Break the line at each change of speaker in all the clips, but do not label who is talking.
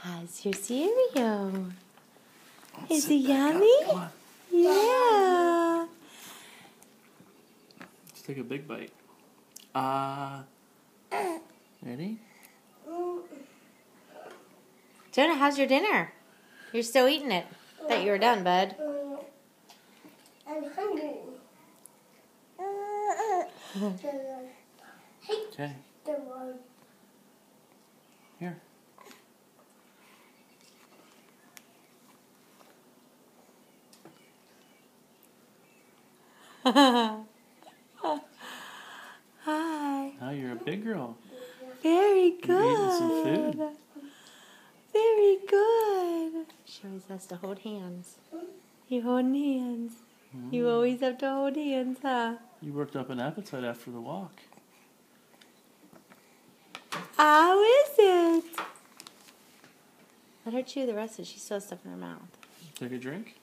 How's your cereal? Is it
Sit back up.
yummy?
Come on.
Yeah.
Let's take a big bite. Ready?
Jonah, how's your dinner? You're still eating it. Thought you were done, bud.
I'm hungry.
Okay. Here.
Hi.
Now you're a big girl.
Very
You're eating some
good.
food.
Very good. She always has to hold hands. You holding hands. You always have to hold hands, huh?
You worked up an appetite after the walk.
How is it? Let her chew the rest of it. She still has stuff in her mouth.
Take a drink.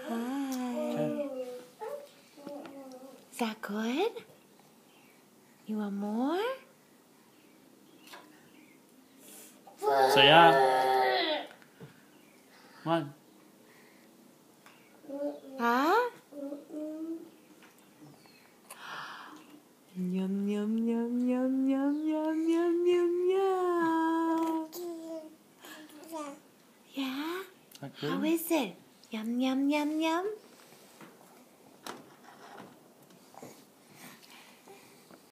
Hi.
Okay.
Is that good? You want more?
Say yeah. Come on.
Huh? Yum, yum, yum, yum, yum, yum, yum, yum, yum. Yeah?
Not good?
How is it? Yum, yum, yum, yum.